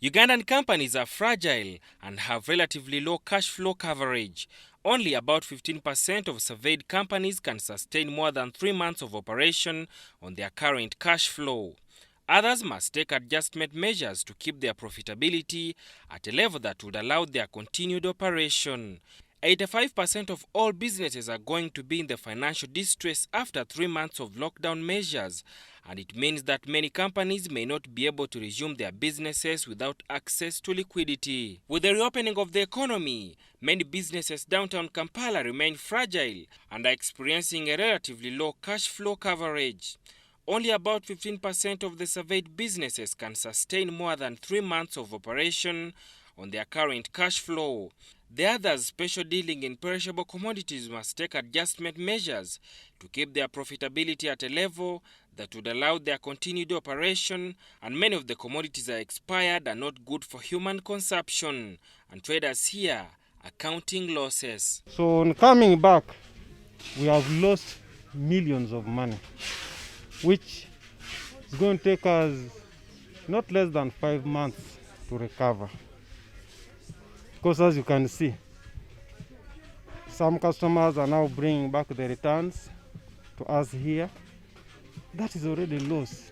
Ugandan companies are fragile and have relatively low cash flow coverage. Only about 15% of surveyed companies can sustain more than 3 months of operation on their current cash flow. Others must take adjustment measures to keep their profitability at a level that would allow their continued operation. 85% of all businesses are going to be in the financial distress after 3 months of lockdown measures, and it means that many companies may not be able to resume their businesses without access to liquidity. With the reopening of the economy, many businesses downtown Kampala remain fragile and are experiencing a relatively low cash flow coverage. Only about 15% of the surveyed businesses can sustain more than 3 months of operation on their current cash flow. The others, special dealing in perishable commodities, must take adjustment measures to keep their profitability at a level that would allow their continued operation, and many of the commodities are expired and not good for human consumption, and traders here are counting losses. So on coming back, we have lost millions of money, which is going to take us not less than 5 months to recover. Because as you can see, some customers are now bringing back the returns to us here. That is already lost.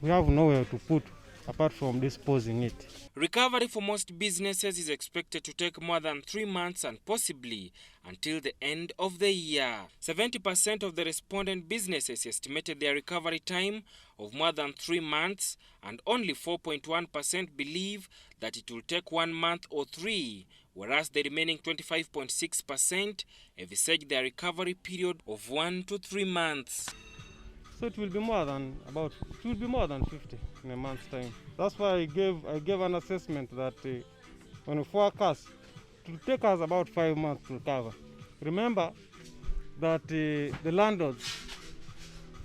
We have nowhere to put apart from disposing it. Recovery for most businesses is expected to take more than 3 months and possibly until the end of the year. 70% of the respondent businesses estimated their recovery time of more than 3 months, and only 4.1% believe that it will take 1 month or 3, whereas the remaining 25.6% envisage their recovery period of 1 to 3 months. So it will be more than 50 in a month's time. That's why I gave an assessment that on a forecast it will take us about 5 months to recover. Remember that the landlords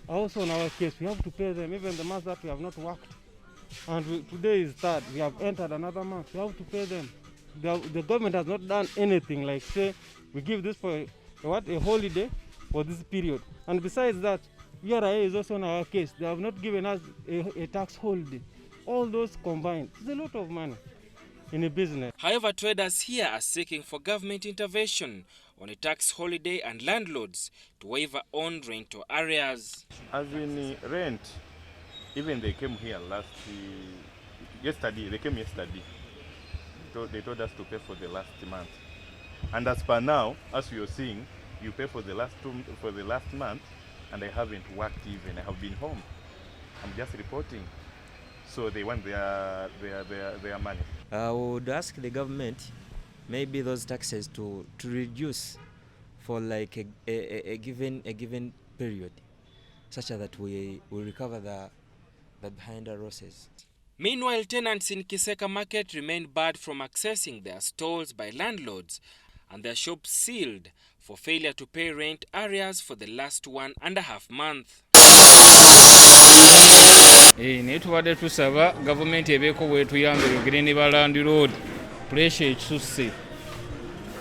are also in our case. We have to pay them even the months that we have not worked. And today is third. We have entered another month. We have to pay them. The government has not done anything like say we give this for a holiday for this period. And besides that, URA is also in our case. They have not given us a tax holiday. All those combined, it's a lot of money in a business. However, traders here are seeking for government intervention on a tax holiday and landlords to waiver on rental areas. As in rent, even they came here yesterday. They came yesterday. They told us to pay for the last month. And as per now, as you're seeing, you pay for the last month. And I haven't worked even. I have been home. I'm just reporting. So they want their money. I would ask the government maybe those taxes to reduce for like a given period, such that we recover the behind the losses. Meanwhile, tenants in Kiseka Market remain barred from accessing their stalls by landlords, and their shops sealed for failure to pay rent arrears for the last 1.5 months. Netubadde tusaba government ebeeko bwetuyambire ogere ne balandi road pressure ekisusse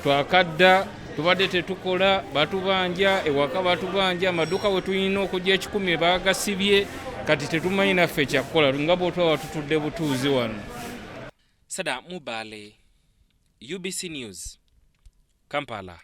twakadda tubadde tetukola batubanja ewaka batubanja amaduka we tulina okujja 10 baagasibye kati tetumanyi naffe kyakukola nga bwotwa tutudde butuuzi wano. Sadam Mubale, UBC News, Kampala.